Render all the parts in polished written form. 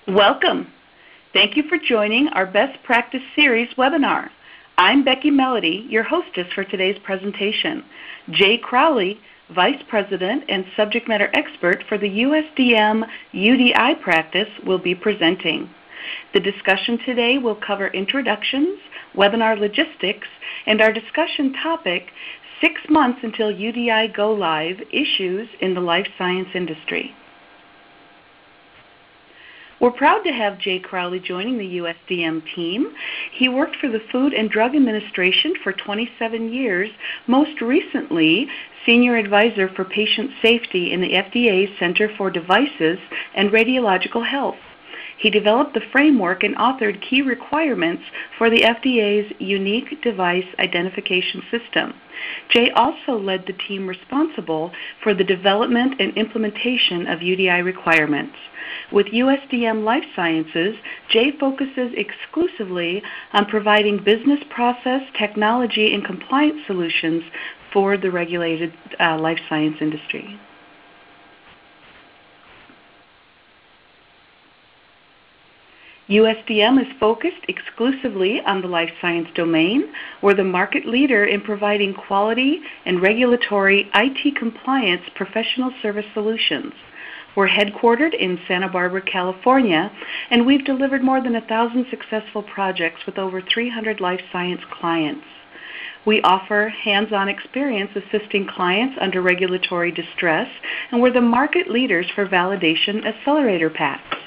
Welcome. Thank you for joining our Best Practice Series webinar. I'm Becky Melody, your hostess for today's presentation. Jay Crowley, Vice President and Subject Matter Expert for the USDM UDI practice, will be presenting. The discussion today will cover introductions, webinar logistics, and our discussion topic, 6 months until UDI Go Live, issues in the life science industry. We're proud to have Jay Crowley joining the USDM team. He worked for the Food and Drug Administration for 27 years, most recently Senior Advisor for Patient Safety in the FDA's Center for Devices and Radiological Health. He developed the framework and authored key requirements for the FDA's Unique Device Identification System. Jay also led the team responsible for the development and implementation of UDI requirements. With USDM Life Sciences, Jay focuses exclusively on providing business process, technology, and compliance solutions for the regulated life science industry. USDM is focused exclusively on the life science domain. We're the market leader in providing quality and regulatory IT compliance professional service solutions. We're headquartered in Santa Barbara, California, and we've delivered more than 1,000 successful projects with over 300 life science clients. We offer hands-on experience assisting clients under regulatory distress, and we're the market leaders for validation accelerator packs.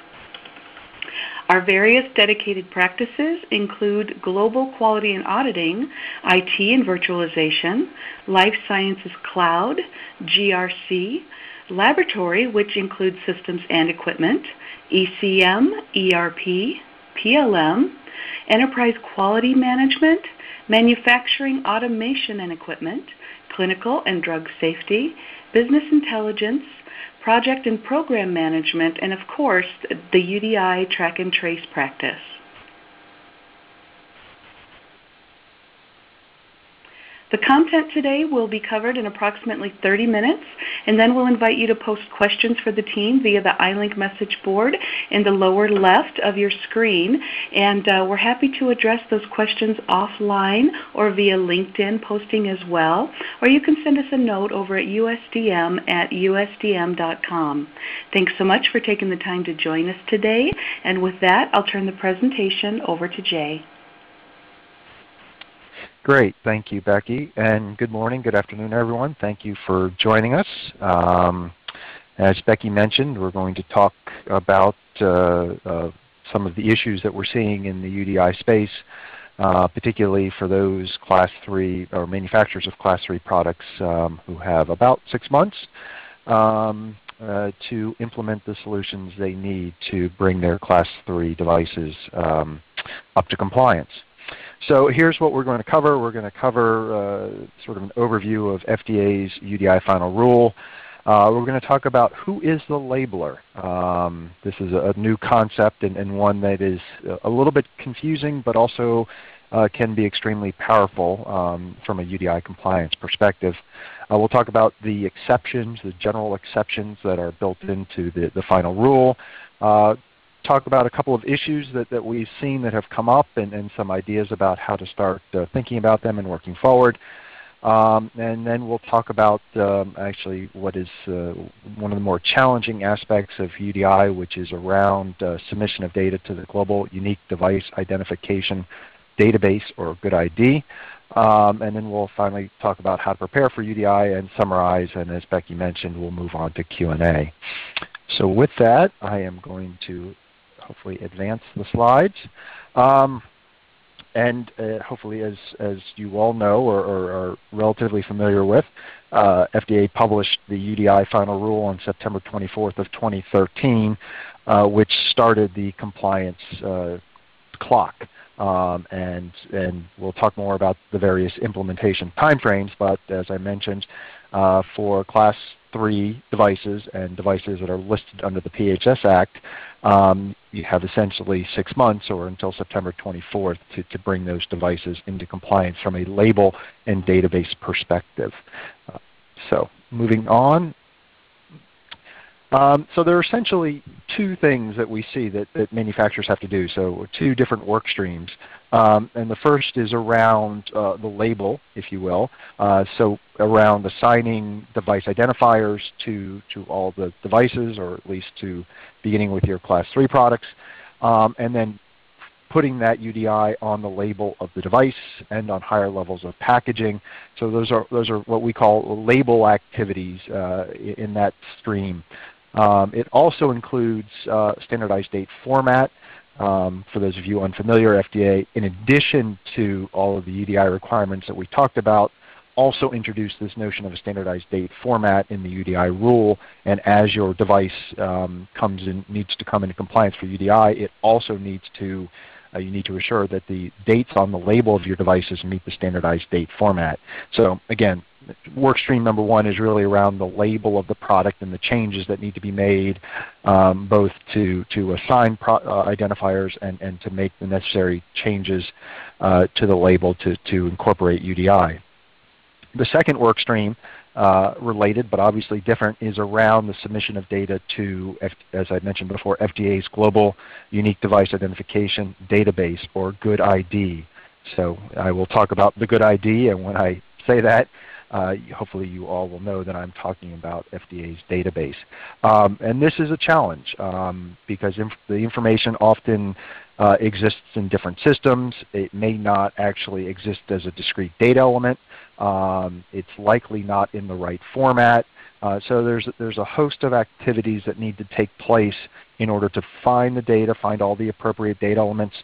Our various dedicated practices include global quality and auditing, IT and virtualization, life sciences cloud, GRC, laboratory, which includes systems and equipment, ECM, ERP, PLM, enterprise quality management, manufacturing automation and equipment, clinical and drug safety, business intelligence, project and program management, and of course, the UDI track and trace practice. The content today will be covered in approximately 30 minutes, and then we'll invite you to post questions for the team via the iLink message board in the lower left of your screen, and we're happy to address those questions offline or via LinkedIn posting as well, or you can send us a note over at usdm@usdm.com. Thanks so much for taking the time to join us today, and with that, I'll turn the presentation over to Jay. Great. Thank you, Becky. And good morning, good afternoon, everyone. Thank you for joining us. As Becky mentioned, we're going to talk about some of the issues that we're seeing in the UDI space, particularly for those Class 3 or manufacturers of Class 3 products who have about 6 months to implement the solutions they need to bring their Class 3 devices up to compliance. So here's what we're going to cover. We're going to cover sort of an overview of FDA's UDI final rule. We're going to talk about who is the labeler. This is a new concept and one that is a little bit confusing, but also can be extremely powerful from a UDI compliance perspective. We'll talk about the exceptions, the general exceptions that are built into the final rule. Talk about a couple of issues that we've seen that have come up and some ideas about how to start thinking about them and working forward. And then we'll talk about actually what is one of the more challenging aspects of UDI, which is around submission of data to the Global Unique Device Identification Database, or GUDID. And then we'll finally talk about how to prepare for UDI and summarize, and as Becky mentioned, we'll move on to Q&A. So with that, I am going to hopefully advance the slides. And hopefully, as you all know or are relatively familiar with, FDA published the UDI final rule on September 24th of 2013, which started the compliance clock. And we'll talk more about the various implementation timeframes, but as I mentioned, for Class 3 devices and devices that are listed under the PHS Act, you have essentially 6 months or until September 24th to bring those devices into compliance from a label and database perspective. So moving on. So there are essentially two things that we see that manufacturers have to do, so two different work streams. And the first is around the label, if you will, so around assigning device identifiers to all the devices, or at least to beginning with your Class 3 products, and then putting that UDI on the label of the device and on higher levels of packaging. So those are what we call label activities in that stream. It also includes standardized date format. For those of you unfamiliar, FDA, in addition to all of the UDI requirements that we talked about, also introduced this notion of a standardized date format in the UDI rule. And as your device needs to come into compliance for UDI, it also needs to you need to assure that the dates on the label of your devices meet the standardized date format. So again, work stream number one is really around the label of the product and the changes that need to be made, both to assign identifiers and to make the necessary changes to the label to incorporate UDI. The second work stream, related but obviously different, is around the submission of data to, as I mentioned before, FDA's Global Unique Device Identification Database, or GUDID. So I will talk about the GUDID, and when I say that, hopefully you all will know that I'm talking about FDA's database. And this is a challenge because the information often exists in different systems. It may not actually exist as a discrete data element. It's likely not in the right format. So there's a host of activities that need to take place in order to find the data, find all the appropriate data elements,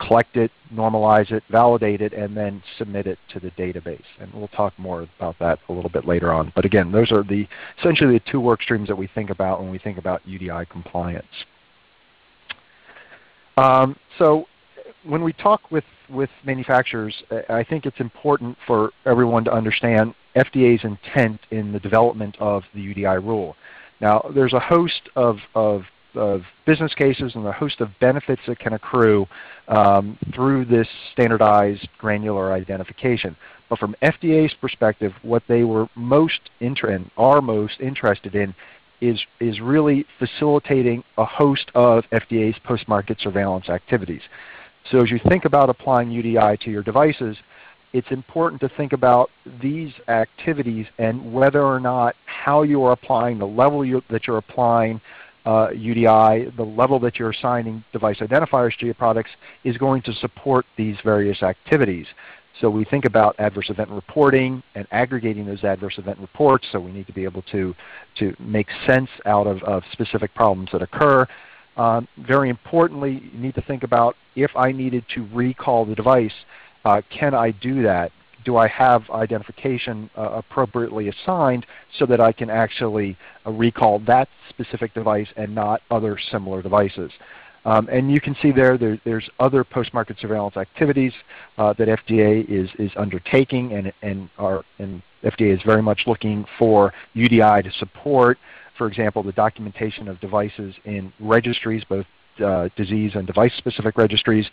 collect it, normalize it, validate it, and then submit it to the database. And we'll talk more about that a little bit later on. But again, those are essentially the two work streams that we think about when we think about UDI compliance. So when we talk with manufacturers, I think it's important for everyone to understand FDA's intent in the development of the UDI rule. Now, there's a host of business cases and a host of benefits that can accrue through this standardized granular identification. But from FDA's perspective, what they were most interested in is really facilitating a host of FDA's post-market surveillance activities. So as you think about applying UDI to your devices, it's important to think about these activities and whether or not how you are applying, the level that you're applying UDI, the level that you're assigning device identifiers to your products is going to support these various activities. So we think about adverse event reporting and aggregating those adverse event reports, so we need to be able to make sense out of specific problems that occur. Very importantly, you need to think about, if I needed to recall the device, can I do that? Do I have identification appropriately assigned so that I can actually recall that specific device and not other similar devices? And you can see there's other post-market surveillance activities that FDA is undertaking, and FDA is very much looking for UDI to support, for example, the documentation of devices in registries, both disease and device-specific registries.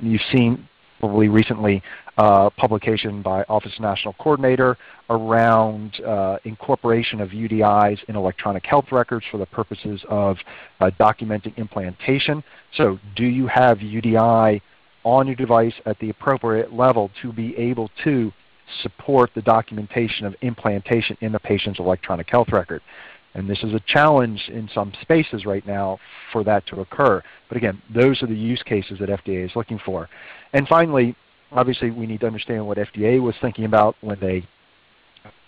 You've seen probably recently publication by Office of National Coordinator around incorporation of UDIs in electronic health records for the purposes of documenting implantation. So do you have UDI on your device at the appropriate level to be able to support the documentation of implantation in the patient's electronic health record? And this is a challenge in some spaces right now for that to occur. But again, those are the use cases that FDA is looking for. And finally, obviously we need to understand what FDA was thinking about when they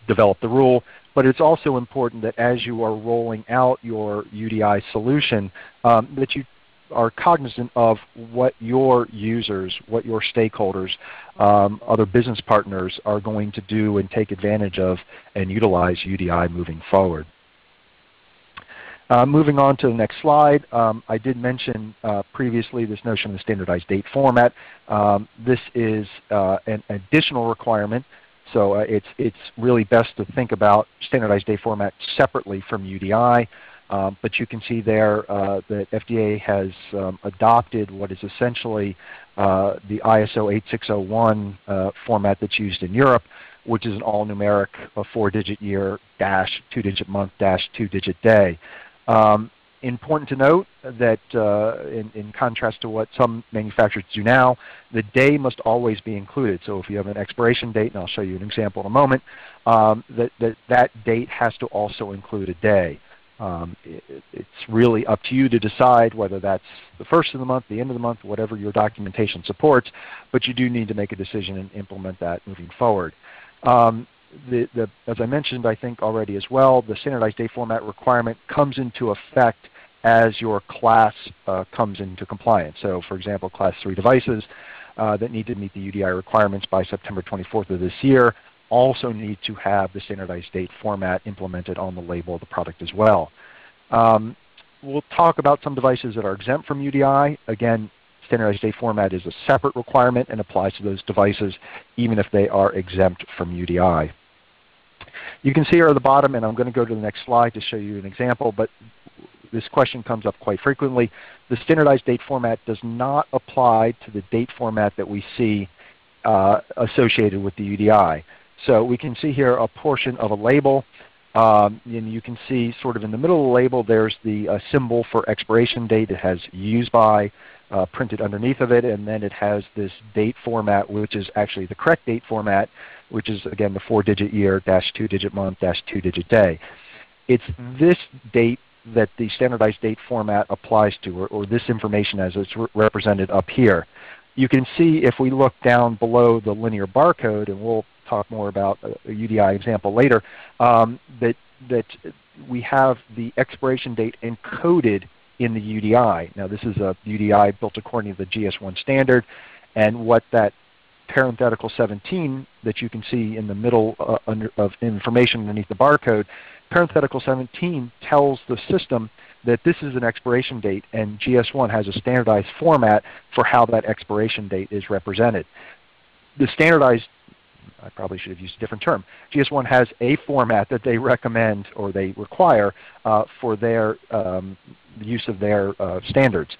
developed the rule, but it's also important that as you are rolling out your UDI solution, that you are cognizant of what your users, what your stakeholders, other business partners are going to do and take advantage of and utilize UDI moving forward. Moving on to the next slide, I did mention previously this notion of the standardized date format. This is an additional requirement, so it's really best to think about standardized date format separately from UDI. But you can see there that FDA has adopted what is essentially the ISO 8601 format that's used in Europe, which is an all-numeric 4-digit year dash 2-digit month dash 2-digit day. Important to note that in contrast to what some manufacturers do now, the day must always be included. So if you have an expiration date, and I'll show you an example in a moment, that date has to also include a day. It's really up to you to decide whether that's the first of the month, the end of the month, whatever your documentation supports, but you do need to make a decision and implement that moving forward. As I mentioned, I think already as well, the standardized date format requirement comes into effect as your class comes into compliance. So for example, Class 3 devices that need to meet the UDI requirements by September 24th of this year also need to have the standardized date format implemented on the label of the product as well. We'll talk about some devices that are exempt from UDI. Again, standardized date format is a separate requirement and applies to those devices even if they are exempt from UDI. You can see here at the bottom, and I'm going to go to the next slide to show you an example, but this question comes up quite frequently. The standardized date format does not apply to the date format that we see associated with the UDI. So we can see here a portion of a label, and you can see sort of in the middle of the label there's the symbol for expiration date. It has used by printed underneath of it, and then it has this date format, which is actually the correct date format, which is again the 4-digit year, -2-digit month, -2-digit day. It's this date that the standardized date format applies to, or this information as it's represented up here. You can see if we look down below the linear barcode, and we'll talk more about a UDI example later, that we have the expiration date encoded in the UDI. Now this is a UDI built according to the GS1 standard, and what that parenthetical 17 that you can see in the middle of information underneath the barcode, parenthetical 17 tells the system that this is an expiration date, and GS1 has a standardized format for how that expiration date is represented. The standardized, I probably should have used a different term, GS1 has a format that they recommend or they require for their use of their standards.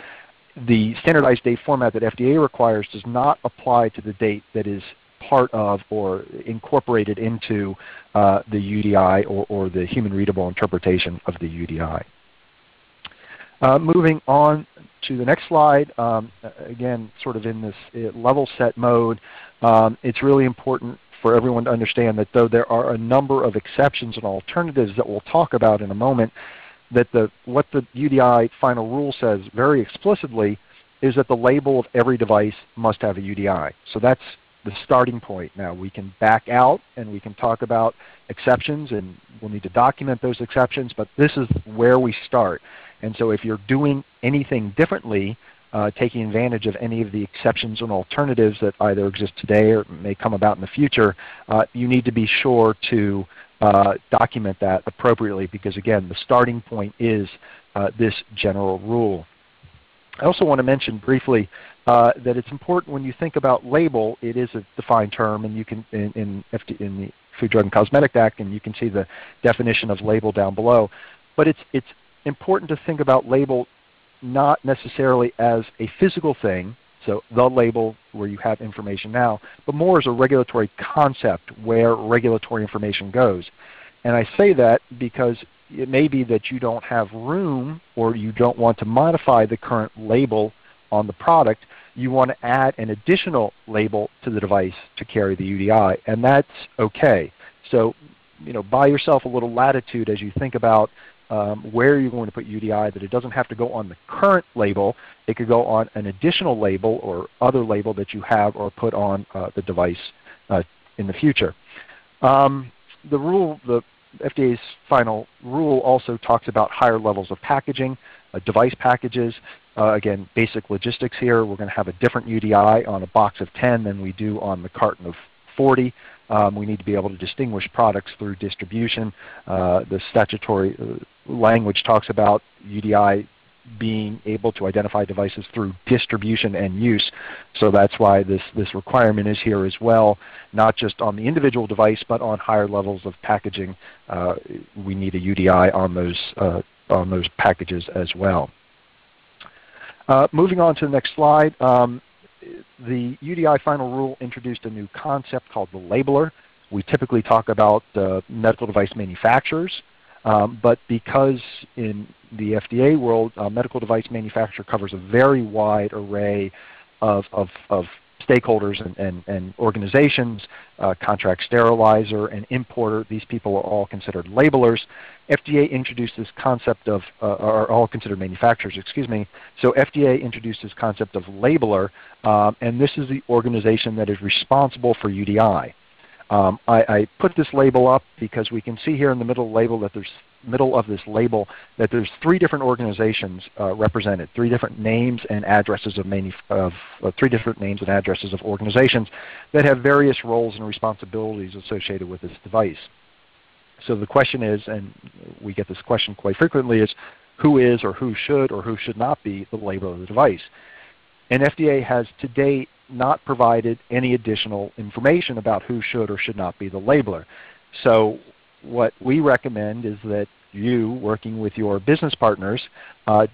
The standardized date format that FDA requires does not apply to the date that is part of or incorporated into the UDI or the human readable interpretation of the UDI. Moving on to the next slide, again sort of in this level set mode, it's really important for everyone to understand that though there are a number of exceptions and alternatives that we'll talk about in a moment, that what the UDI final rule says very explicitly is that the label of every device must have a UDI. So that's the starting point. Now we can back out and we can talk about exceptions, and we'll need to document those exceptions, but this is where we start. And so if you're doing anything differently, taking advantage of any of the exceptions and alternatives that either exist today or may come about in the future, you need to be sure to document that appropriately, because again, the starting point is this general rule. I also want to mention briefly that it's important when you think about label, it is a defined term, and you can in the Food, Drug, and Cosmetic Act, and you can see the definition of label down below. But it's important to think about label not necessarily as a physical thing, so the label where you have information now, but more as a regulatory concept where regulatory information goes. And I say that because it may be that you don't have room or you don't want to modify the current label on the product. You want to add an additional label to the device to carry the UDI, and that's okay. So buy yourself a little latitude as you think about where you're going to put UDI, that it doesn't have to go on the current label. It could go on an additional label or other label that you have or put on the device in the future. The FDA's final rule also talks about higher levels of packaging, device packages. Again, basic logistics here. We're going to have a different UDI on a box of 10 than we do on the carton of 40. We need to be able to distinguish products through distribution. The statutory language talks about UDI being able to identify devices through distribution and use. So that's why this requirement is here as well, not just on the individual device, but on higher levels of packaging. We need a UDI on those packages as well. Moving on to the next slide. The UDI final rule introduced a new concept called the labeler. We typically talk about medical device manufacturers, but because in the FDA world, medical device manufacturer covers a very wide array of stakeholders and organizations, contract sterilizer and importer. These people are all considered labelers. FDA introduced this concept of, are all considered manufacturers, excuse me. So FDA introduced this concept of labeler, and this is the organization that is responsible for UDI. I put this label up because we can see here in the middle label that there's that there's three different organizations represented, three different names and addresses of organizations that have various roles and responsibilities associated with this device. So the question is, and we get this question quite frequently, is who is or who should not be the labeler of the device? And FDA has to date not provided any additional information about who should or should not be the labeler. So what we recommend is that you, working with your business partners,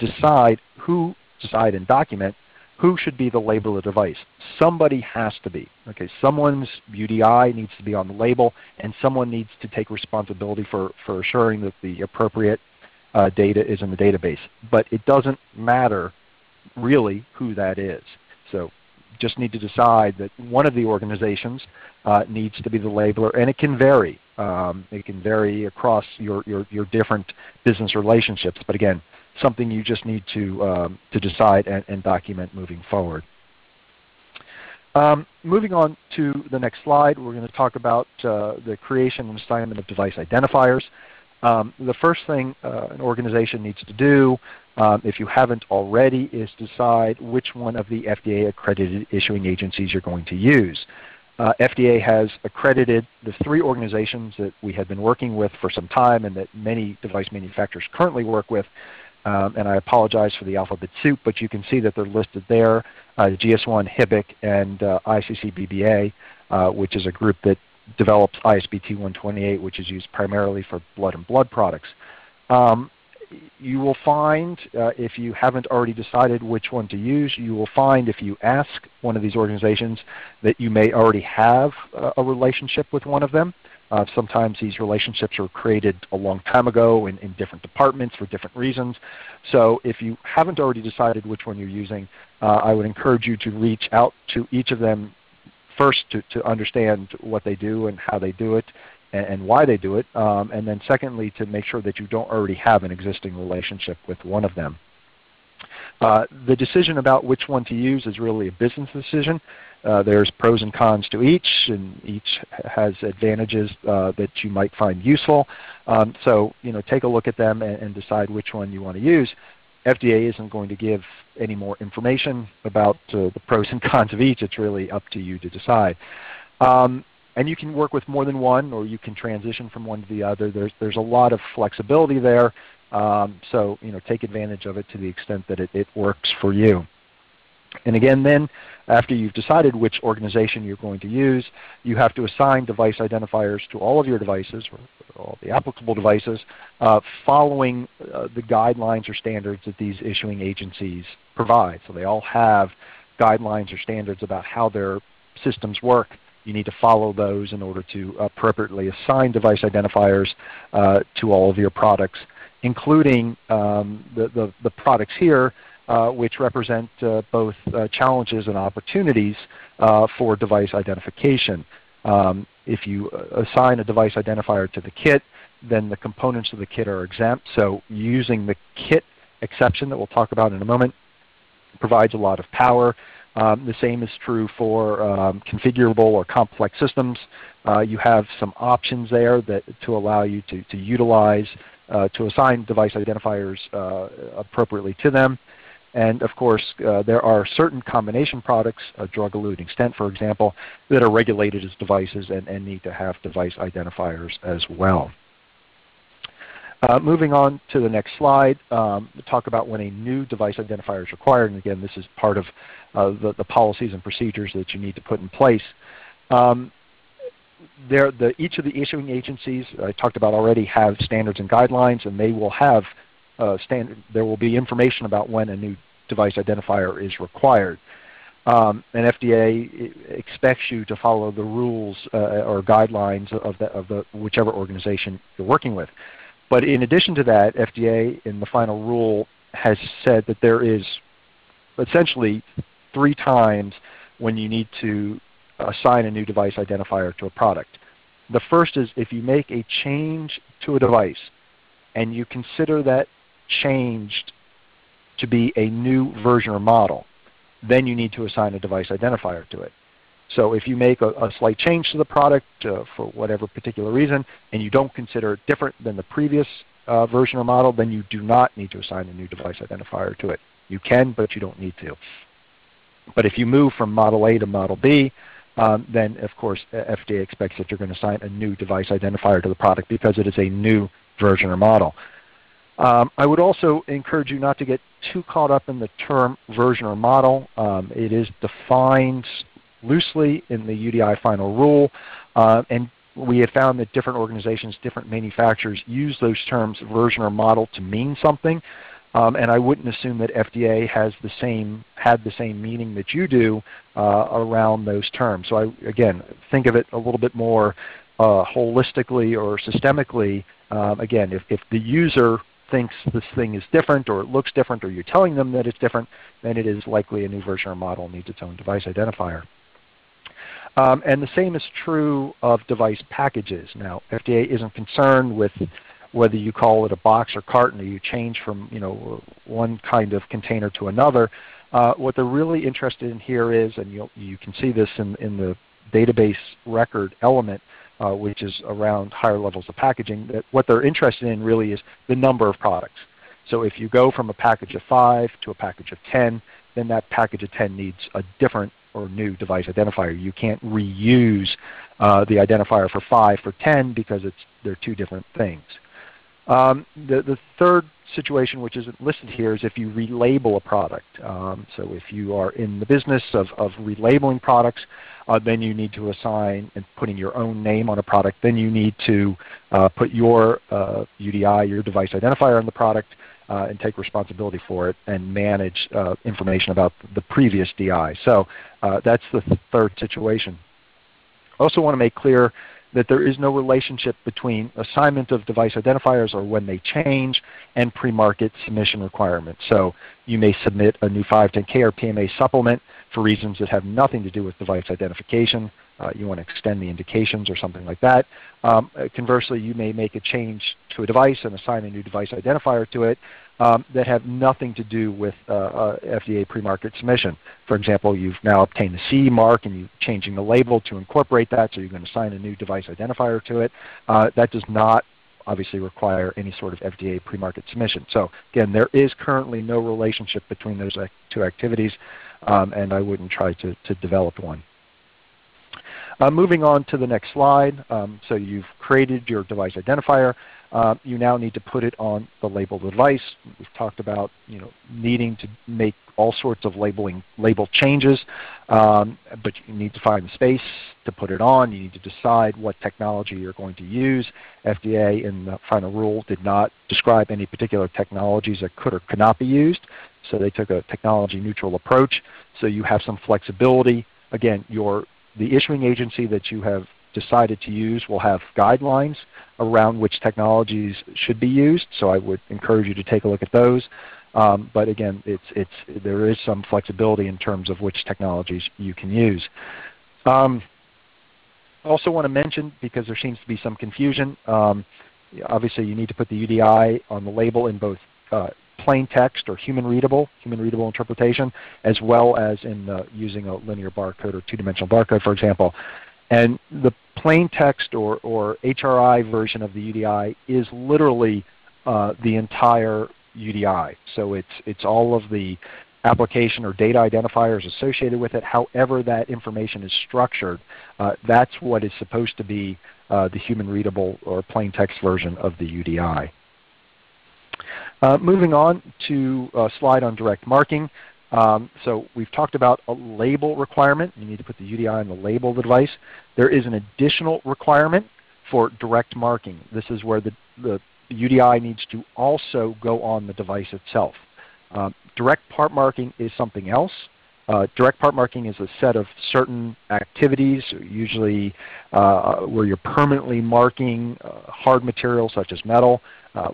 decide and document who should be the labeler of the device. Somebody has to be. Okay, someone's UDI needs to be on the label, and someone needs to take responsibility for assuring that the appropriate data is in the database. But it doesn't matter really who that is. So just need to decide that one of the organizations needs to be the labeler, and it can vary. It can vary across your different business relationships, but again, something you just need to decide and document moving forward. Moving on to the next slide, we're going to talk about the creation and assignment of device identifiers. The first thing an organization needs to do, if you haven't already, is decide which one of the FDA accredited issuing agencies you're going to use. FDA has accredited the three organizations that we have been working with for some time and that many device manufacturers currently work with. And I apologize for the alphabet soup, but you can see that they're listed there, GS1, HIBIC, and ICC-BBA, which is a group that develops ISBT 128, which is used primarily for blood and blood products. You will find, if you haven't already decided which one to use, you will find if you ask one of these organizations that you may already have a relationship with one of them. Sometimes these relationships were created a long time ago in different departments for different reasons. So if you haven't already decided which one you're using, I would encourage you to reach out to each of them first to understand what they do and how they do it and why they do it, and then secondly to make sure that you don't already have an existing relationship with one of them. The decision about which one to use is really a business decision. There's pros and cons to each, and each has advantages that you might find useful. So take a look at them and decide which one you want to use. FDA isn't going to give any more information about the pros and cons of each. It's really up to you to decide. And you can work with more than one, or you can transition from one to the other. There's a lot of flexibility there. So take advantage of it to the extent that it works for you. And again, then after you've decided which organization you're going to use, you have to assign device identifiers to all of your devices, or all the applicable devices, following the guidelines or standards that these issuing agencies provide. So they all have guidelines or standards about how their systems work. You need to follow those in order to appropriately assign device identifiers to all of your products, including the products here, which represent both challenges and opportunities for device identification. If you assign a device identifier to the kit, then the components of the kit are exempt. So using the kit exception that we'll talk about in a moment provides a lot of power. The same is true for configurable or complex systems. You have some options there to allow you to utilize, to assign device identifiers appropriately to them. And of course, there are certain combination products, a drug-eluting stent for example, that are regulated as devices and need to have device identifiers as well. Moving on to the next slide, talk about when a new device identifier is required. And again, this is part of the policies and procedures that you need to put in place. Each of the issuing agencies I talked about already have standards and guidelines, and they will have there will be information about when a new device identifier is required. And FDA expects you to follow the rules or guidelines of whichever organization you're working with. But in addition to that, FDA in the final rule has said that there is essentially 3 times when you need to assign a new device identifier to a product. The first is if you make a change to a device and you consider that change to be a new version or model, then you need to assign a device identifier to it. So if you make a slight change to the product for whatever particular reason and you don't consider it different than the previous version or model, then you do not need to assign a new device identifier to it. You can, but you don't need to. But if you move from Model A to Model B, then of course FDA expects that you're going to assign a new device identifier to the product because it is a new version or model. I would also encourage you not to get too caught up in the term version or model. It is defined loosely in the UDI final rule, and we have found that different organizations, different manufacturers use those terms version or model to mean something. And I wouldn't assume that FDA had the same meaning that you do around those terms. So again, think of it a little bit more holistically or systemically. Again, if the user thinks this thing is different or it looks different or you're telling them that it's different, then it is likely a new version or model needs its own device identifier. And the same is true of device packages. Now, FDA isn't concerned with whether you call it a box or carton or you change from one kind of container to another. What they're really interested in here is, and you can see this in the database record element, which is around higher levels of packaging, that what they're interested in really is the number of products. So if you go from a package of 5 to a package of 10, then that package of 10 needs a different or new device identifier. You can't reuse the identifier for 5 for 10 because they're 2 different things. The third situation, which isn't listed here, is if you relabel a product. So if you are in the business of relabeling products, then you need to assign and putting your own name on a product. Then you need to put your UDI, your device identifier on the product, and take responsibility for it and manage information about the previous DI. So that's the third situation. I also want to make clear that there is no relationship between assignment of device identifiers or when they change and pre-market submission requirements. So you may submit a new 510K or PMA supplement for reasons that have nothing to do with device identification. You want to extend the indications or something like that. Conversely, you may make a change to a device and assign a new device identifier to it that have nothing to do with FDA pre-market submission. For example, you've now obtained the CE mark and you're changing the label to incorporate that, so you're going to assign a new device identifier to it. That does not obviously require any sort of FDA pre-market submission. So again, there is currently no relationship between those 2 activities, and I wouldn't try to develop one. Moving on to the next slide. So you've created your device identifier. You now need to put it on the labeled device. We've talked about needing to make all sorts of label changes, but you need to find the space to put it on. You need to decide what technology you're going to use. FDA in the final rule did not describe any particular technologies that could or could not be used, so they took a technology neutral approach. So you have some flexibility. Again, the issuing agency that you have decided to use will have guidelines around which technologies should be used, so I would encourage you to take a look at those. But again, there is some flexibility in terms of which technologies you can use. I also want to mention, because there seems to be some confusion, obviously you need to put the UDI on the label in both plain text or human readable interpretation, as well as in using a linear barcode or 2-dimensional barcode, for example. And the plain text or HRI version of the UDI is literally the entire UDI. So it's all of the application or data identifiers associated with it. However that information is structured, that's what is supposed to be the human readable or plain text version of the UDI. Moving on to a slide on direct marking. So we've talked about a label requirement. You need to put the UDI on the label of the device. There is an additional requirement for direct marking. This is where the UDI needs to also go on the device itself. Direct part marking is something else. Direct part marking is a set of certain activities, usually where you're permanently marking hard materials such as metal,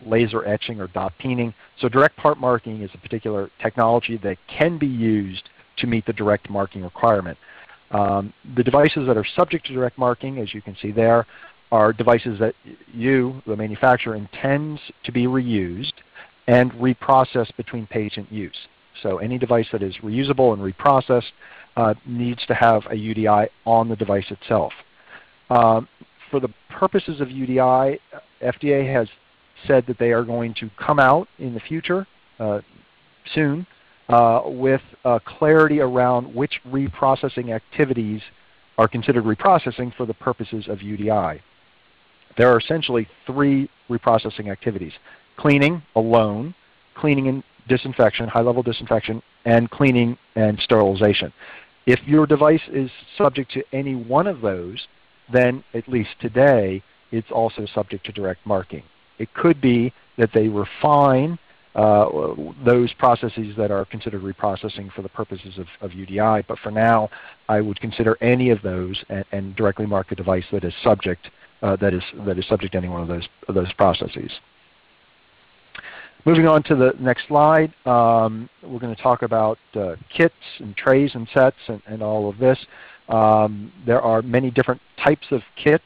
laser etching, or dot peening. So direct part marking is a particular technology that can be used to meet the direct marking requirement. The devices that are subject to direct marking, as you can see there, are devices that you, the manufacturer, intends to be reused and reprocessed between patient use. So any device that is reusable and reprocessed needs to have a UDI on the device itself. For the purposes of UDI, FDA has said that they are going to come out in the future, soon, with clarity around which reprocessing activities are considered reprocessing for the purposes of UDI. There are essentially 3 reprocessing activities: cleaning alone, cleaning and disinfection, high-level disinfection, and cleaning and sterilization. If your device is subject to any one of those, then at least today it's also subject to direct marking. It could be that they refine those processes that are considered reprocessing for the purposes of UDI, but for now I would consider any of those and directly mark a device that is subject that is subject to any one of those processes. Moving on to the next slide, we're going to talk about kits and trays and sets and all of this. There are many different types of kits.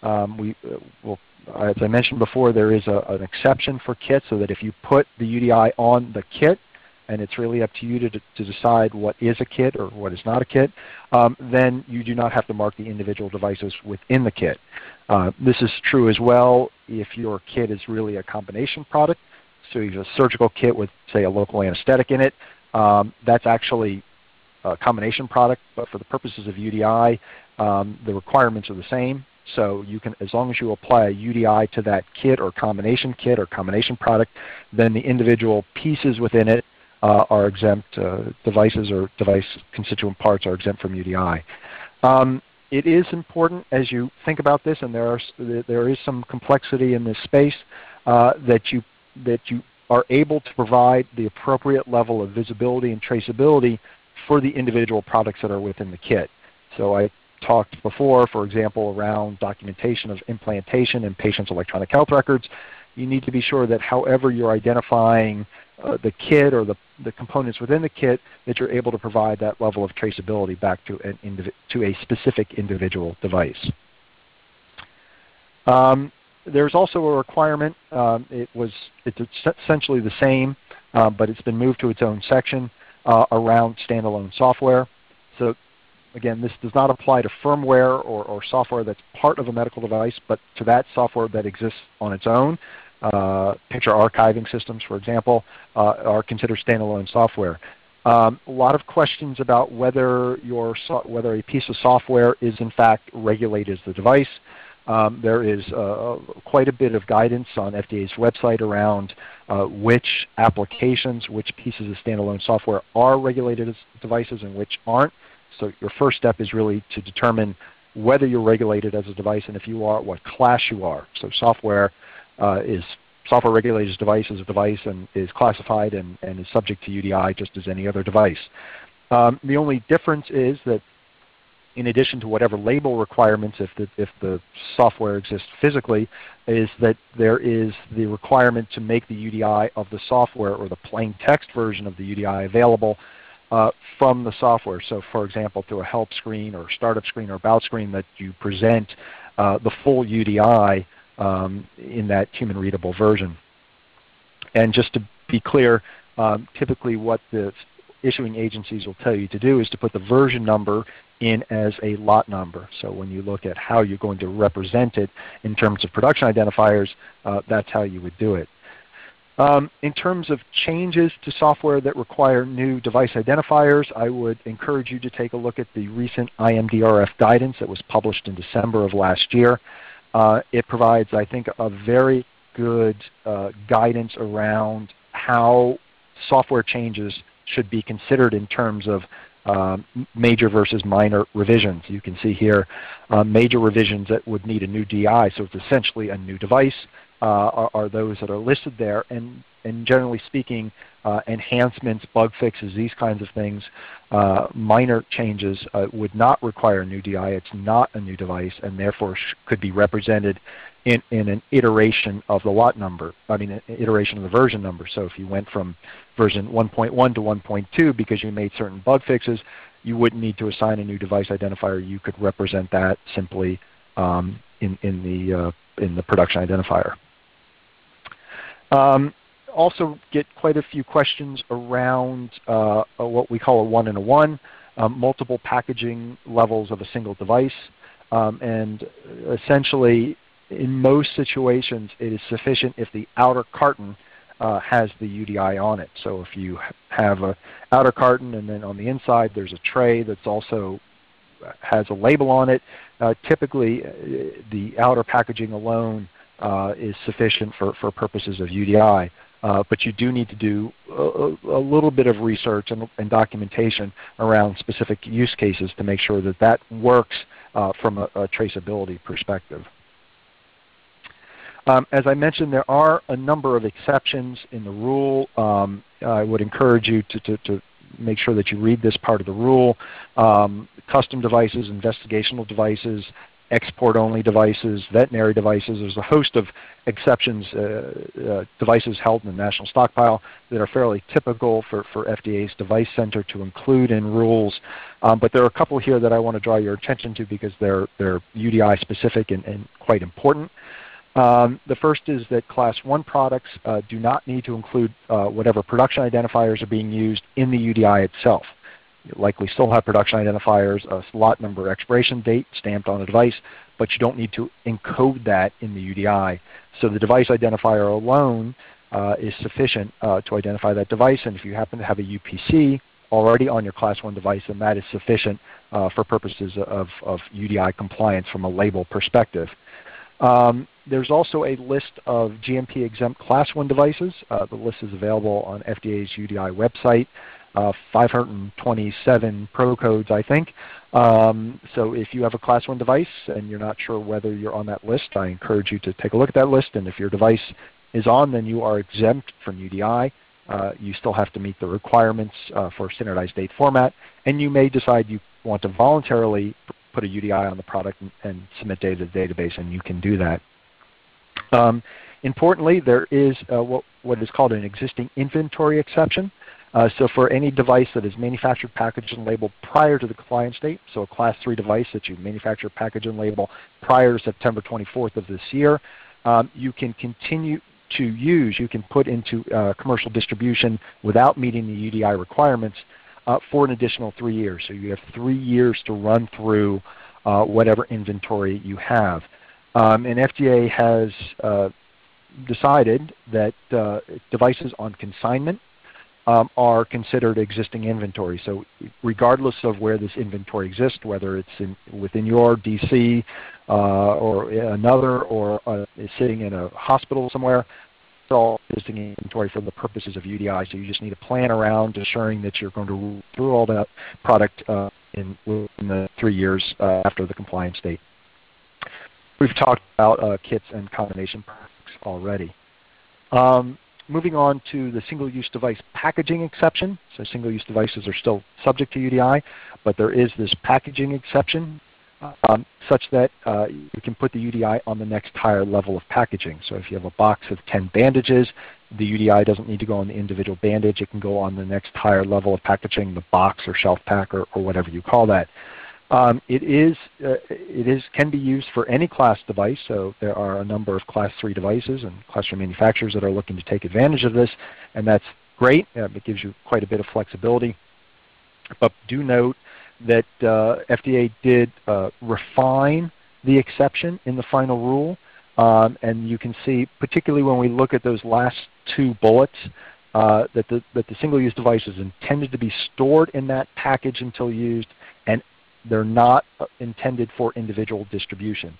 As I mentioned before, there is an exception for kits, so that if you put the UDI on the kit, and it's really up to you to decide what is a kit or what is not a kit, then you do not have to mark the individual devices within the kit. This is true as well if your kit is really a combination product. So you have a surgical kit with, say, a local anesthetic in it. That's actually a combination product, but for the purposes of UDI, the requirements are the same. So you can, as long as you apply a UDI to that kit or combination product, then the individual pieces within it are exempt. Devices or device constituent parts are exempt from UDI. It is important as you think about this, and there is some complexity in this space, that you are able to provide the appropriate level of visibility and traceability for the individual products that are within the kit. So I talked before, for example, around documentation of implantation in patients' electronic health records. You need to be sure that however you're identifying the kit or the components within the kit, that you're able to provide that level of traceability back to a specific individual device. There's also a requirement. It's essentially the same, but it's been moved to its own section around standalone software. So again, this does not apply to firmware or software that's part of a medical device, but to that software that exists on its own. Picture archiving systems, for example, are considered standalone software. A lot of questions about whether a piece of software is in fact regulated as the device. There is quite a bit of guidance on FDA's website around which applications, which pieces of standalone software are regulated as devices and which aren't. So your first step is really to determine whether you're regulated as a device, and if you are, what class you are. So software regulated as device is a device and is classified and is subject to UDI just as any other device. The only difference is that in addition to whatever label requirements, if the software exists physically, is that there is the requirement to make the UDI of the software or the plain text version of the UDI available from the software. So for example, through a help screen or startup screen or about screen, that you present the full UDI in that human readable version. And just to be clear, typically what the issuing agencies will tell you to do is to put the version number in as a lot number. So when you look at how you're going to represent it in terms of production identifiers, that's how you would do it. In terms of changes to software that require new device identifiers, I would encourage you to take a look at the recent IMDRF guidance that was published in December of last year. It provides, I think, a very good guidance around how software changes should be considered in terms of major versus minor revisions. You can see here major revisions that would need a new DI, so it's essentially a new device. are those that are listed there. And generally speaking, enhancements, bug fixes, these kinds of things, minor changes would not require a new DI. It's not a new device, and therefore could be represented in an iteration of the lot number, an iteration of the version number. So if you went from version 1.1 to 1.2 because you made certain bug fixes, you wouldn't need to assign a new device identifier. You could represent that simply in the production identifier. Also get quite a few questions around what we call a 1-in-1, multiple packaging levels of a single device. And essentially, in most situations, it is sufficient if the outer carton has the UDI on it. So if you have an outer carton and then on the inside there's a tray that's also has a label on it, typically the outer packaging alone is sufficient for purposes of UDI. But you do need to do a little bit of research and documentation around specific use cases to make sure that that works from a traceability perspective. As I mentioned, there are a number of exceptions in the rule. I would encourage you to make sure that you read this part of the rule. Custom devices, investigational devices, export-only devices, veterinary devices. There's a host of exceptions, devices held in the national stockpile that are fairly typical for FDA's Device Center to include in rules. But there are a couple here that I want to draw your attention to because they're UDI specific and quite important. The first is that Class 1 products do not need to include whatever production identifiers are being used in the UDI itself. You likely still have production identifiers, a lot number, expiration date stamped on a device, but you don't need to encode that in the UDI. So the device identifier alone is sufficient to identify that device, and if you happen to have a UPC already on your Class 1 device, then that is sufficient for purposes of UDI compliance from a label perspective. There's also a list of GMP exempt Class 1 devices. The list is available on FDA's UDI website. 527 pro codes, I think. So if you have a Class 1 device and you're not sure whether you're on that list, I encourage you to take a look at that list. And if your device is on, then you are exempt from UDI. You still have to meet the requirements for standardized date format. And you may decide you want to voluntarily put a UDI on the product and submit data to the database, and you can do that. Importantly, there is what is called an existing inventory exception. So for any device that is manufactured, packaged, and labeled prior to the compliance date, so a Class 3 device that you manufacture, package, and label prior to September 24th of this year, you can continue to use, you can put into commercial distribution without meeting the UDI requirements for an additional 3 years. So you have 3 years to run through whatever inventory you have. And FDA has decided that devices on consignment are considered existing inventory. So regardless of where this inventory exists, whether it's within your DC or another, or is sitting in a hospital somewhere, it's all existing inventory for the purposes of UDI. So you just need to plan around ensuring that you're going to rule through all that product in the 3 years after the compliance date. We've talked about kits and combination products already. Moving on to the single-use device packaging exception. So single-use devices are still subject to UDI, but there is this packaging exception such that you can put the UDI on the next higher level of packaging. So if you have a box of 10 bandages, the UDI doesn't need to go on the individual bandage. It can go on the next higher level of packaging, the box or shelf pack or whatever you call that. It can be used for any class device, so there are a number of Class 3 devices and Class 3 manufacturers that are looking to take advantage of this, and that's great. It gives you quite a bit of flexibility. But do note that FDA did refine the exception in the final rule, and you can see, particularly when we look at those last 2 bullets, that the single-use device is intended to be stored in that package until used, and they're not intended for individual distribution.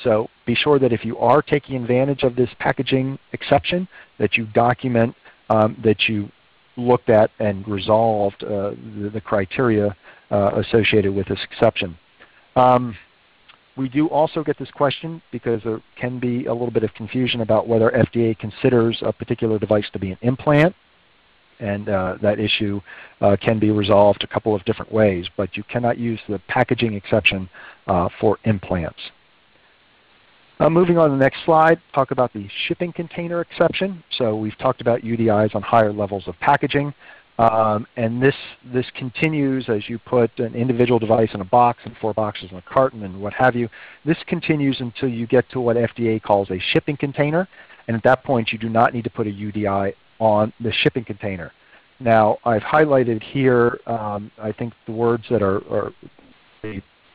So be sure that if you are taking advantage of this packaging exception, that you document that you looked at and resolved the criteria associated with this exception. We do also get this question because there can be a little bit of confusion about whether FDA considers a particular device to be an implant, and that issue can be resolved a couple of different ways, but you cannot use the packaging exception for implants. Moving on to the next slide, talk about the shipping container exception. So we've talked about UDIs on higher levels of packaging. And this continues as you put an individual device in a box and 4 boxes in a carton and what have you. This continues until you get to what FDA calls a shipping container. And at that point, you do not need to put a UDI on the shipping container. Now, I've highlighted here, I think, the words that are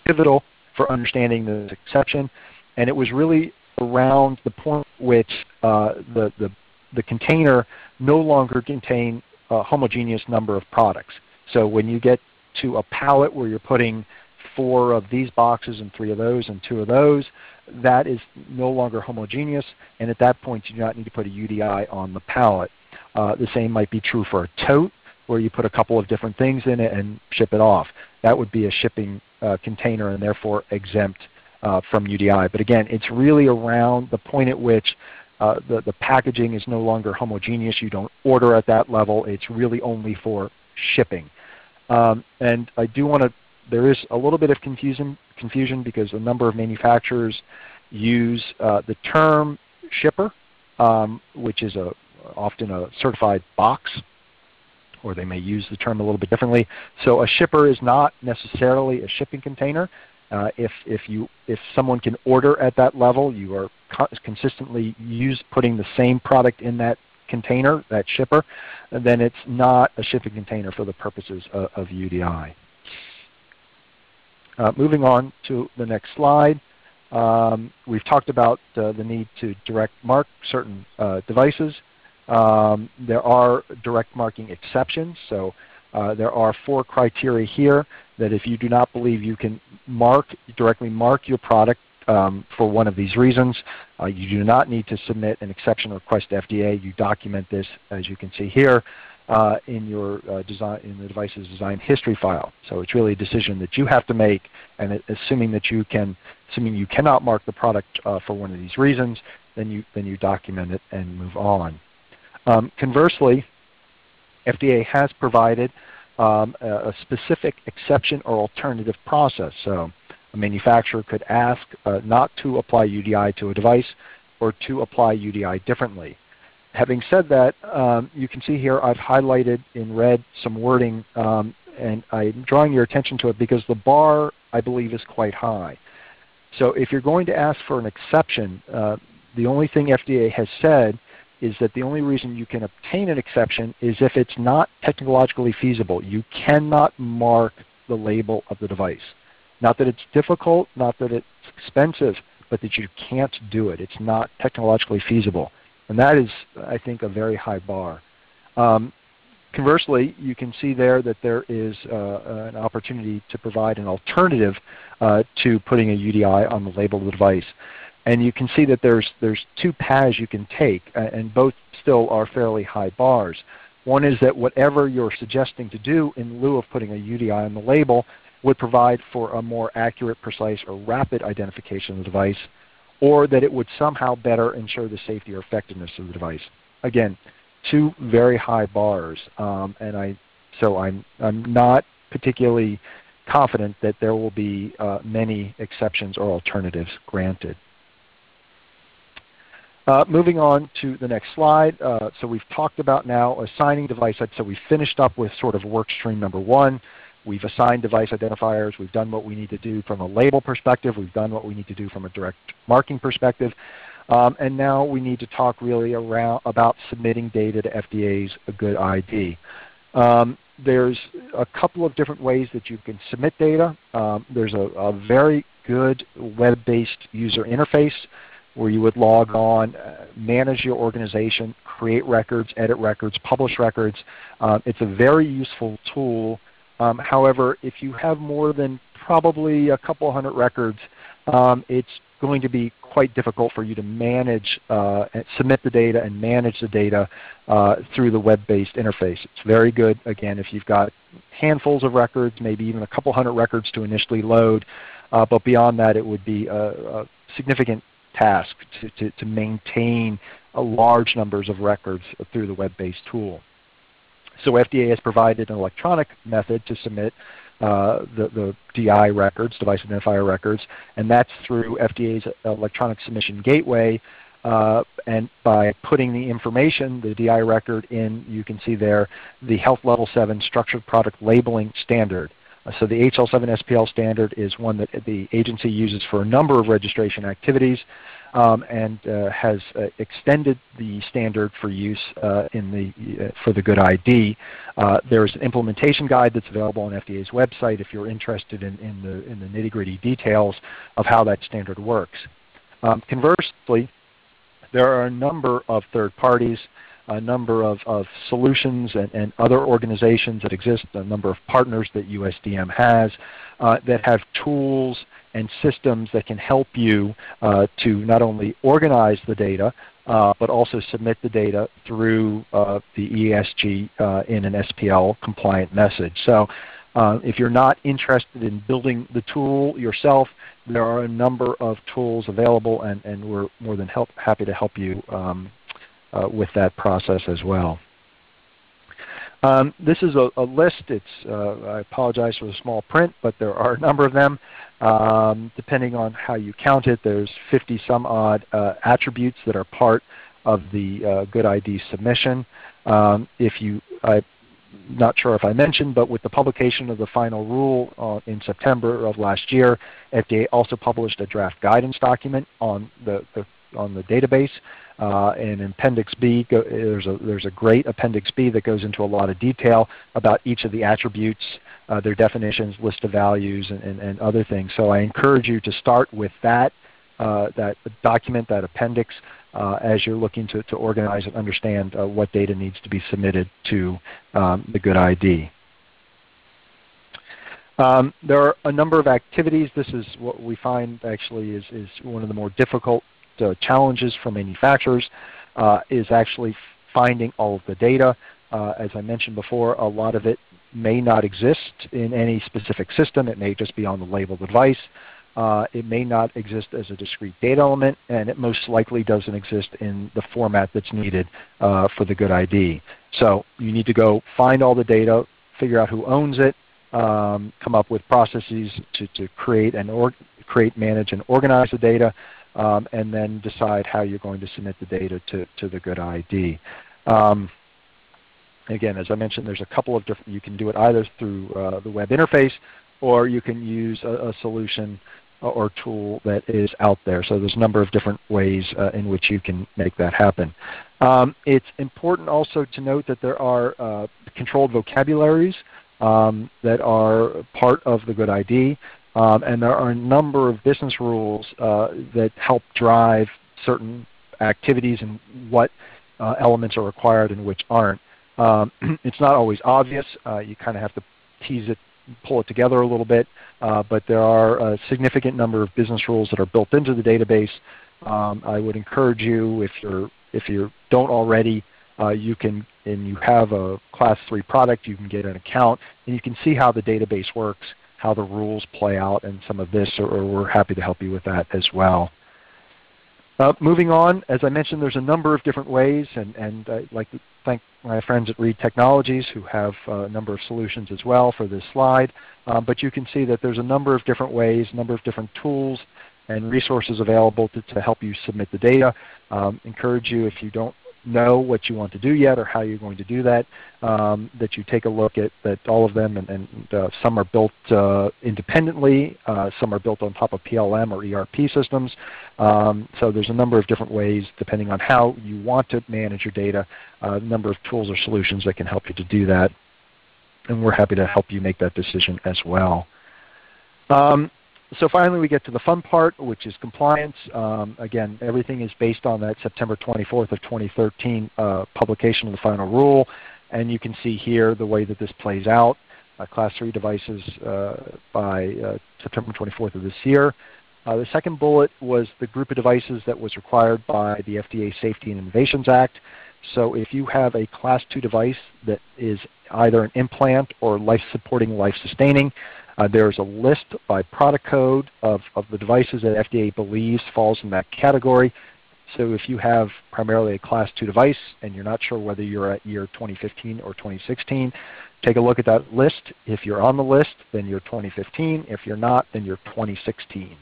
pivotal for understanding this exception. And it was really around the point which the container no longer contained a homogeneous number of products. So when you get to a pallet where you're putting 4 of these boxes and 3 of those and 2 of those, that is no longer homogeneous, and at that point you do not need to put a UDI on the pallet. The same might be true for a tote where you put a couple of different things in it and ship it off. That would be a shipping container and therefore exempt from UDI. But again, it's really around the point at which the packaging is no longer homogeneous. You don't order at that level. It's really only for shipping. And I do want to, there is a little bit of confusion because a number of manufacturers use the term shipper, which is often a certified box, or they may use the term a little bit differently. So a shipper is not necessarily a shipping container. If someone can order at that level, you are consistently putting the same product in that container, that shipper, then it's not a shipping container for the purposes of UDI. Moving on to the next slide, we've talked about the need to direct mark certain devices. There are direct marking exceptions. So there are 4 criteria here that if you do not believe you can directly mark your product for one of these reasons, you do not need to submit an exception request to FDA. You document this, as you can see here, in the device's design history file. So it's really a decision that you have to make, and assuming you cannot mark the product for one of these reasons, then you document it and move on. Conversely, FDA has provided a specific exception or alternative process. So a manufacturer could ask not to apply UDI to a device or to apply UDI differently. Having said that, you can see here I've highlighted in red some wording, and I'm drawing your attention to it because the bar, I believe, is quite high. So if you're going to ask for an exception, the only thing FDA has said is that the only reason you can obtain an exception is if it's not technologically feasible. You cannot mark the label of the device. Not that it's difficult, not that it's expensive, but that you can't do it. It's not technologically feasible. And that is, I think, a very high bar. Conversely, you can see there that there is an opportunity to provide an alternative to putting a UDI on the label of the device. And you can see that there's 2 paths you can take, and both still are fairly high bars. One is that whatever you're suggesting to do in lieu of putting a UDI on the label would provide for a more accurate, precise, or rapid identification of the device, or that it would somehow better ensure the safety or effectiveness of the device. Again, 2 very high bars, so I'm not particularly confident that there will be many exceptions or alternatives granted. Moving on to the next slide. So we've talked about now assigning device. So we finished up with sort of work stream number 1. We've assigned device identifiers. We've done what we need to do from a label perspective. We've done what we need to do from a direct marking perspective. And now we need to talk really about submitting data to FDA's GUDID. There's a couple of different ways that you can submit data. There's a very good web-based user interface where you would log on, manage your organization, create records, edit records, publish records. It's a very useful tool. However, if you have more than probably a couple hundred records, it's going to be quite difficult for you to manage, submit the data and manage the data through the web-based interface. It's very good, again, if you've got handfuls of records, maybe even a couple hundred records to initially load. but beyond that it would be a significant task to maintain large numbers of records through the web-based tool. So FDA has provided an electronic method to submit the DI records, device identifier records, and that's through FDA's electronic submission gateway. And by putting the information, the DI record in, you can see there, the Health Level 7 Structured Product Labeling Standard. So the HL7 SPL standard is one that the agency uses for a number of registration activities, and has extended the standard for use for the GUDID. There's an implementation guide that's available on FDA's website if you're interested in the nitty-gritty details of how that standard works. Conversely, there are a number of third parties, a number of solutions and other organizations that exist, a number of partners that USDM has that have tools and systems that can help you to not only organize the data, but also submit the data through the ESG in an SPL compliant message. So if you're not interested in building the tool yourself, there are a number of tools available, and we're more than happy to help you with that process as well. This is a list. I apologize for the small print, but there are a number of them. Depending on how you count it, there's 50 some odd attributes that are part of the GUDID submission. I'm not sure if I mentioned, but with the publication of the final rule in September of last year, FDA also published a draft guidance document on the database. In Appendix B, there's a great Appendix B that goes into a lot of detail about each of the attributes, their definitions, list of values, and other things. So I encourage you to start with that document, that appendix, as you're looking to organize and understand what data needs to be submitted to the GUDID. There are a number of activities. This is what we find actually is one of the more difficult challenges for manufacturers, is actually finding all of the data. As I mentioned before, a lot of it may not exist in any specific system. It may just be on the labeled device. It may not exist as a discrete data element, and it most likely doesn't exist in the format that's needed for the GUDID. So you need to go find all the data, figure out who owns it, come up with processes to create, manage, and organize the data, and then decide how you're going to submit the data to the GUDID. Again, as I mentioned, there's a couple of different, you can do it either through the web interface, or you can use a solution or tool that is out there. So there's a number of different ways in which you can make that happen. It's important also to note that there are controlled vocabularies that are part of the GUDID, and there are a number of business rules that help drive certain activities and what elements are required and which aren't. It's not always obvious. You kind of have to tease it, pull it together a little bit, but there are a significant number of business rules that are built into the database. I would encourage you, if you don't already, you can, and you have a Class 3 product, you can get an account, and you can see how the database works, how the rules play out, and some of this, or we're happy to help you with that as well. Moving on, as I mentioned, there's a number of different ways, and I'd like to thank my friends at Reed Technologies who have a number of solutions as well for this slide. But you can see that there's a number of different ways, a number of different tools and resources available to help you submit the data. Encourage you, if you don't know what you want to do yet or how you're going to do that, that you take a look at all of them, and some are built independently, some are built on top of PLM or ERP systems. So there's a number of different ways, depending on how you want to manage your data, a number of tools or solutions that can help you to do that. And we're happy to help you make that decision as well. So finally we get to the fun part, which is compliance. Again, everything is based on that September 24th of 2013 publication of the final rule. And you can see here the way that this plays out. Class 3 devices by September 24th of this year. The second bullet was the group of devices that was required by the FDA Safety and Innovations Act. So if you have a Class 2 device that is either an implant or life-supporting, life-sustaining, there's a list by product code of the devices that FDA believes falls in that category. So if you have primarily a Class 2 device and you're not sure whether you're at year 2015 or 2016, take a look at that list. If you're on the list, then you're 2015. If you're not, then you're 2016.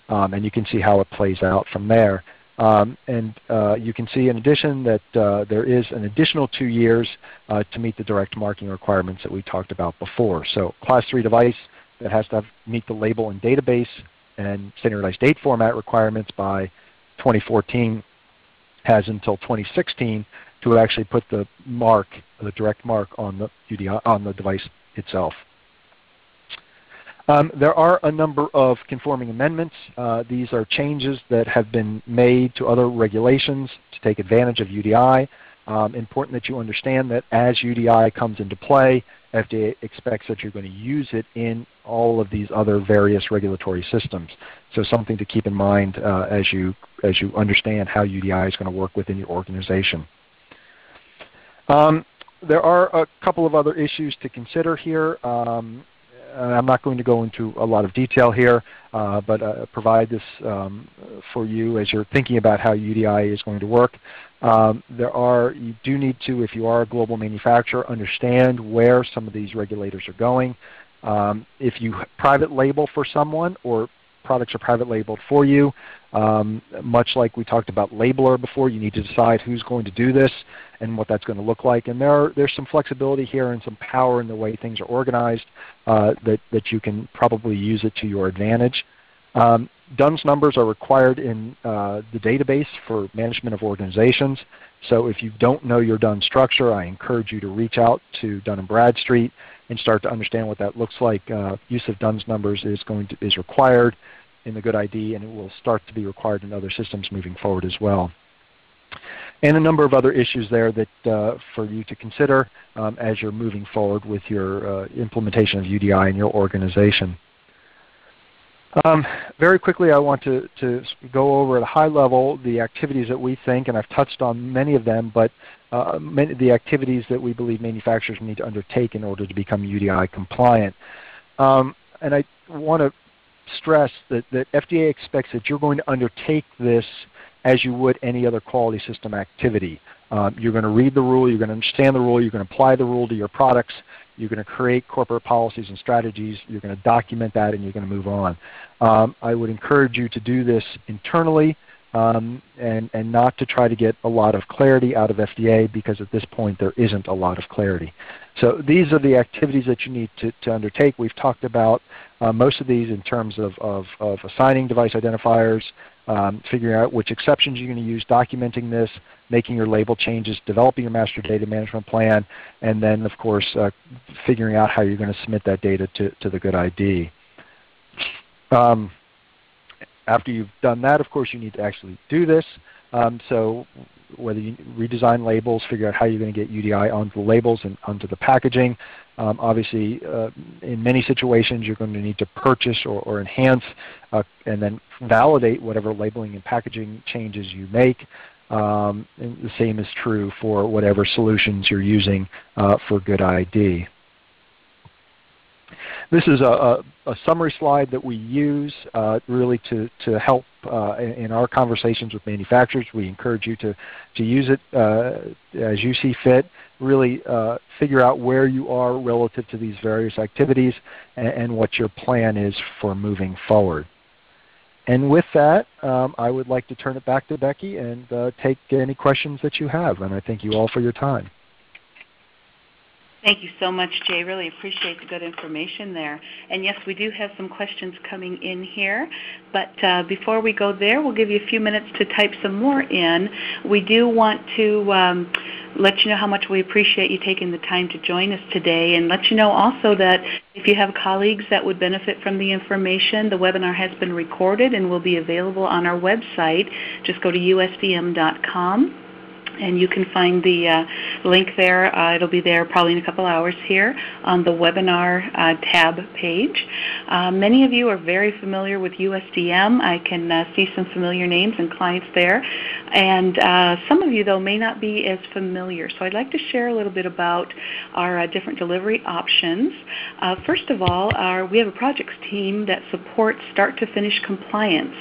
And you can see how it plays out from there. You can see in addition that there is an additional 2 years to meet the direct marking requirements that we talked about before. So Class 3 device that has to meet the label and database and standardized date format requirements by 2014 has until 2016 to actually put the mark, the direct mark on the UDI, on the device itself. There are a number of conforming amendments. These are changes that have been made to other regulations to take advantage of UDI. Important that you understand that as UDI comes into play, FDA expects that you're going to use it in all of these other various regulatory systems. So something to keep in mind as you understand how UDI is going to work within your organization. There are a couple of other issues to consider here. I'm not going to go into a lot of detail here, but provide this for you as you're thinking about how UDI is going to work. You do need to, if you are a global manufacturer, understand where some of these regulators are going. If you private label for someone or products are private labeled for you, much like we talked about labeler before, you need to decide who's going to do this and what that's going to look like. And there's some flexibility here and some power in the way things are organized that you can probably use it to your advantage. DUNS numbers are required in the database for management of organizations. So if you don't know your DUNS structure, I encourage you to reach out to Dun & Bradstreet and start to understand what that looks like. Use of DUNS numbers is required in the GUDID, and it will start to be required in other systems moving forward as well. And a number of other issues there that for you to consider as you're moving forward with your implementation of UDI in your organization. Very quickly, I want to go over at a high level the activities that we think, and I've touched on many of them, but many of the activities that we believe manufacturers need to undertake in order to become UDI compliant. And I want to stress that FDA expects that you're going to undertake this as you would any other quality system activity. You're going to read the rule, you're going to understand the rule, you're going to apply the rule to your products, you're going to create corporate policies and strategies, you're going to document that, and you're going to move on. I would encourage you to do this internally and not to try to get a lot of clarity out of FDA, because at this point there isn't a lot of clarity. So these are the activities that you need to undertake. We've talked about most of these in terms of assigning device identifiers, figuring out which exceptions you're going to use, documenting this, making your label changes, developing your master data management plan, and then of course figuring out how you're going to submit that data to the GUDID. After you've done that, of course, you need to actually do this. So whether you redesign labels, figure out how you're going to get UDI onto the labels and onto the packaging. Obviously, in many situations, you're going to need to purchase or enhance and then validate whatever labeling and packaging changes you make. And the same is true for whatever solutions you're using for GUDID. This is a summary slide that we use really to help in our conversations with manufacturers. We encourage you to use it as you see fit. Really figure out where you are relative to these various activities and what your plan is for moving forward. And with that, I would like to turn it back to Becky and take any questions that you have. And I thank you all for your time. Thank you so much, Jay. Really appreciate the good information there. And yes, we do have some questions coming in here. But before we go there, we'll give you a few minutes to type some more in. We do want to let you know how much we appreciate you taking the time to join us today, and let you know also that if you have colleagues that would benefit from the information, the webinar has been recorded and will be available on our website. Just go to usdm.com. And you can find the link there. It'll be there probably in a couple hours here on the webinar tab page. Many of you are very familiar with USDM. I can see some familiar names and clients there. And some of you, though, may not be as familiar. So I'd like to share a little bit about our different delivery options. First of all, we have a projects team that supports start-to-finish compliance.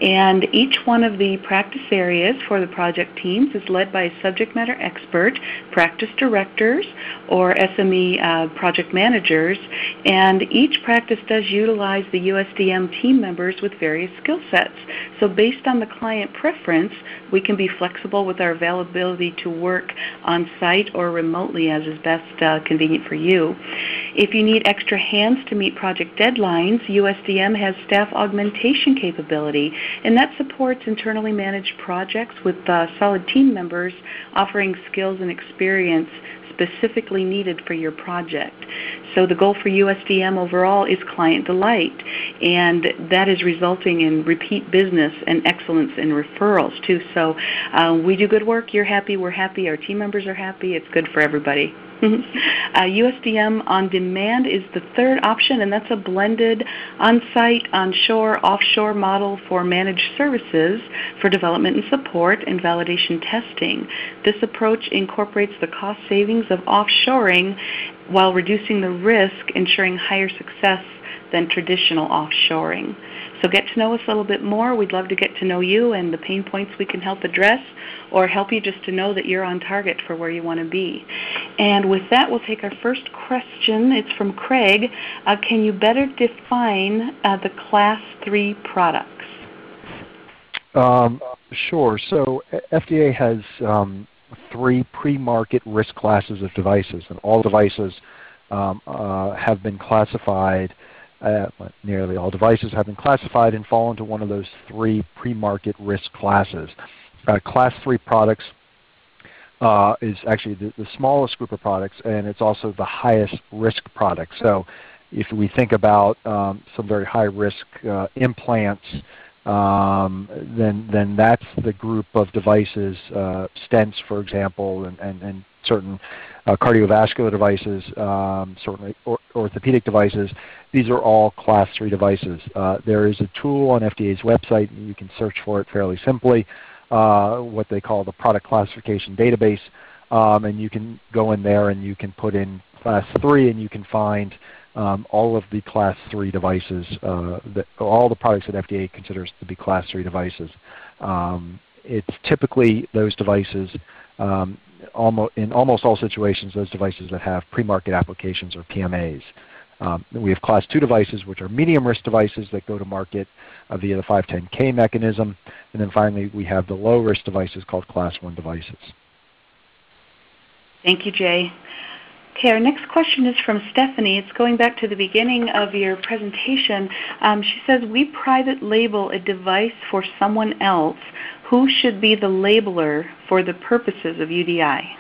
And each one of the practice areas for the project teams is led by a subject matter expert, practice directors, or SME project managers, and each practice does utilize the USDM team members with various skill sets. So based on the client preference, we can be flexible with our availability to work on site or remotely as is best convenient for you. If you need extra hands to meet project deadlines, USDM has staff augmentation capability, and that supports internally managed projects with solid team members offering skills and experience specifically needed for your project. So the goal for USDM overall is client delight, and that is resulting in repeat business and excellence in referrals too. So we do good work, you're happy, we're happy, our team members are happy, it's good for everybody. USDM On Demand is the third option, and that's a blended on-site, onshore, offshore model for managed services for development and support and validation testing. This approach incorporates the cost savings of offshoring while reducing the risk, ensuring higher success than traditional offshoring. So get to know us a little bit more. We'd love to get to know you and the pain points we can help address, or help you just to know that you're on target for where you want to be. And with that, we'll take our first question. It's from Craig. Can you better define the Class 3 products? Sure. So FDA has 3 pre-market risk classes of devices, and all devices have been classified. Nearly all devices have been classified and fall into one of those 3 pre-market risk classes. Class 3 products is actually the smallest group of products, and it's also the highest risk product. So if we think about some very high risk implants, then that's the group of devices, stents for example, and certain cardiovascular devices, certainly orthopedic devices. These are all Class 3 devices. There is a tool on FDA's website, and you can search for it fairly simply, what they call the Product Classification Database, and you can go in there and you can put in Class 3 and you can find all of the Class 3 devices, all the products that FDA considers to be Class 3 devices. It's typically those devices, in almost all situations, those devices that have pre-market applications or PMAs. We have Class 2 devices, which are medium risk devices that go to market via the 510K mechanism. And then finally, we have the low risk devices called Class 1 devices. Thank you, Jay. Okay, our next question is from Stephanie. It's going back to the beginning of your presentation. She says, we private label a device for someone else. Who should be the labeler for the purposes of UDI?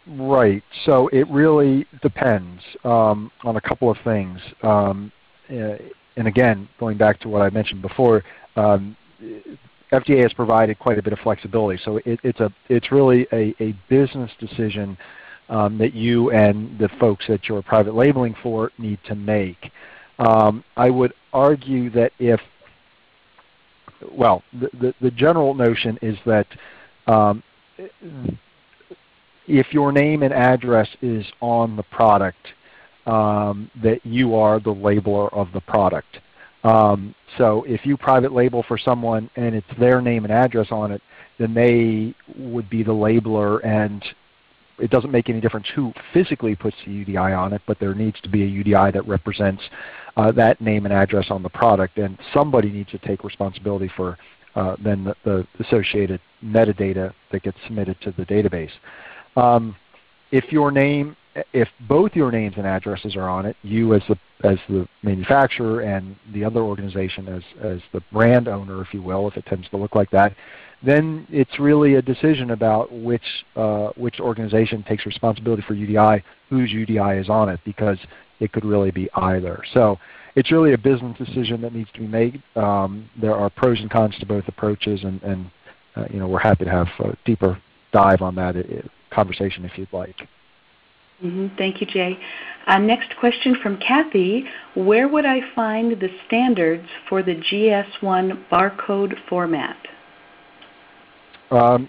Right. So it really depends on a couple of things. And again, going back to what I mentioned before, FDA has provided quite a bit of flexibility. So it's really a business decision that you and the folks that you're private labeling for need to make. I would argue that the general notion is that if your name and address is on the product, that you are the labeler of the product. So if you private label for someone and it's their name and address on it, then they would be the labeler, and it doesn't make any difference who physically puts the UDI on it, but there needs to be a UDI that represents that name and address on the product, and somebody needs to take responsibility for then the associated metadata that gets submitted to the database. If both your names and addresses are on it, you as the manufacturer and the other organization as the brand owner, if you will, if it tends to look like that, then it's really a decision about which organization takes responsibility for UDI, whose UDI is on it, because it could really be either. So it's really a business decision that needs to be made. There are pros and cons to both approaches, and we're happy to have a deeper dive on that conversation if you'd like. Thank you, Jay. Next question from Kathy. Where would I find the standards for the GS1 barcode format?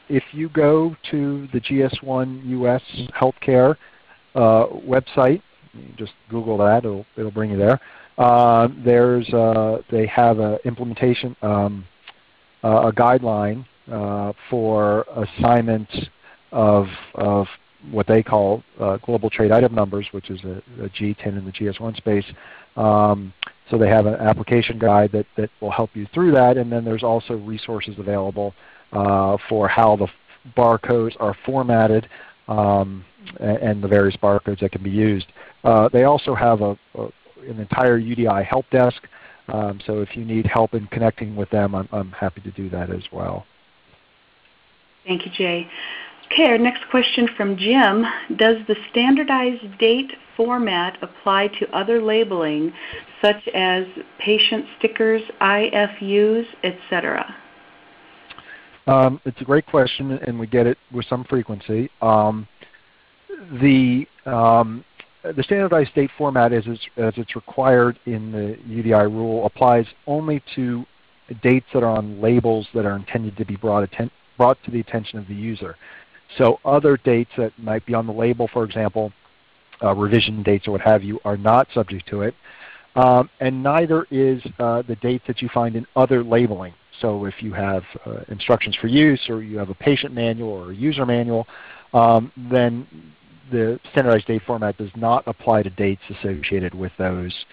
If you go to the GS1 US Healthcare website, you just Google that, it'll bring you there. They have an implementation, a guideline for assignments of what they call global trade item numbers, which is a G10 in the GS1 space. So they have an application guide that will help you through that, and then there's also resources available for how the barcodes are formatted and the various barcodes that can be used. They also have an entire UDI help desk, so if you need help in connecting with them, I'm happy to do that as well. Thank you, Jay. Okay, our next question from Jim. Does the standardized date format apply to other labeling, such as patient stickers, IFUs, etc.? It's a great question, and we get it with some frequency. The standardized date format, as it's required in the UDI rule, applies only to dates that are on labels that are intended to be brought to the attention of the user. So other dates that might be on the label, for example, revision dates or what have you, are not subject to it. And neither is the dates that you find in other labeling. So if you have instructions for use, or you have a patient manual or a user manual, then the standardized date format does not apply to dates associated with those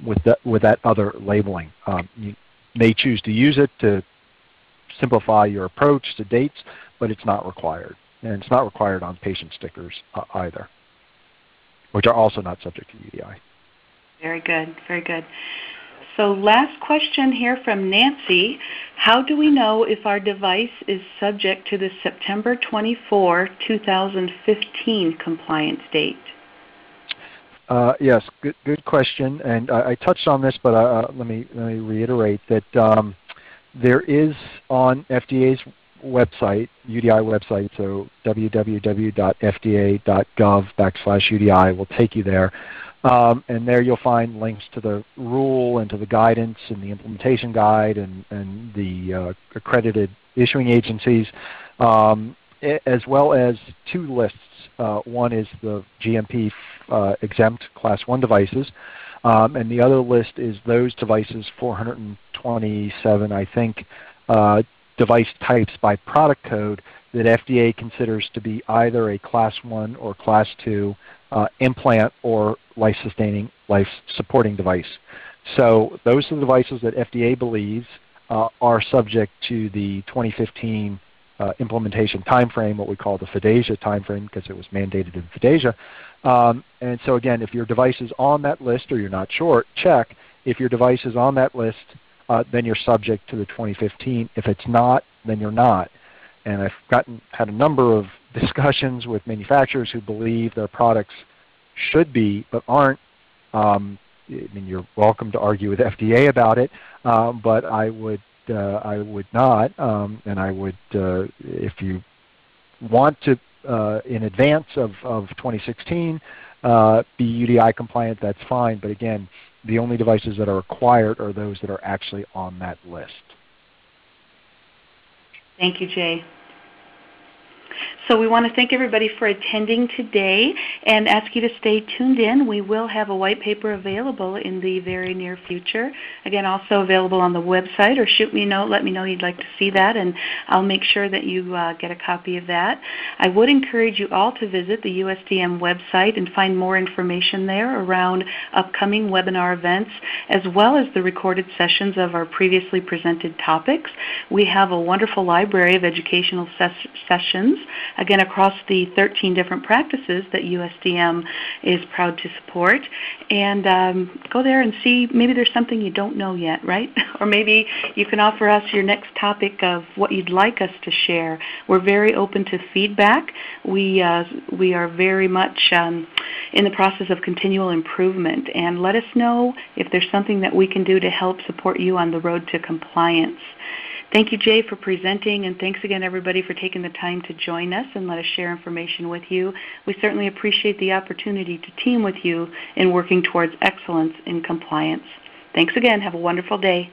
with that other labeling. You may choose to use it to simplify your approach to dates, but it's not required. And it's not required on patient stickers either, which are also not subject to UDI. Very good, very good. So last question here from Nancy. How do we know if our device is subject to the September 24, 2015 compliance date? Yes, good question. And I touched on this, but let me reiterate that there is on FDA's website, UDI website, so www.fda.gov/UDI will take you there. And there you'll find links to the rule and to the guidance and the implementation guide and the accredited issuing agencies, as well as two lists. One is the GMP exempt Class 1 devices, and the other list is those devices, 427, I think, device types by product code that FDA considers to be either a Class 1 or Class 2 implant or life-sustaining, life-supporting device. So those are the devices that FDA believes are subject to the 2015 implementation timeframe, what we call the FDASIA timeframe, because it was mandated in FDASIA. And so again, if your device is on that list or you're not sure, check. If your device is on that list, then you're subject to the 2015. If it's not, then you're not. And I've had a number of discussions with manufacturers who believe their products should be but aren't. I mean, you're welcome to argue with FDA about it, but I would not. And I would, if you want to, in advance of 2016, be UDI compliant, that's fine. But again, the only devices that are required are those that are actually on that list. Thank you, Jay. So we want to thank everybody for attending today and ask you to stay tuned in. We will have a white paper available in the very near future. Again, also available on the website, or shoot me a note, let me know you'd like to see that, and I'll make sure that you get a copy of that. I would encourage you all to visit the USDM website and find more information there around upcoming webinar events, as well as the recorded sessions of our previously presented topics. We have a wonderful library of educational sessions, again, across the 13 different practices that USDM is proud to support. And go there and see, maybe there's something you don't know yet, right? Or maybe you can offer us your next topic of what you'd like us to share. We're very open to feedback. We are very much in the process of continual improvement. And let us know if there's something that we can do to help support you on the road to compliance. Thank you, Jay, for presenting, and thanks again, everybody, for taking the time to join us and let us share information with you. We certainly appreciate the opportunity to team with you in working towards excellence in compliance. Thanks again. Have a wonderful day.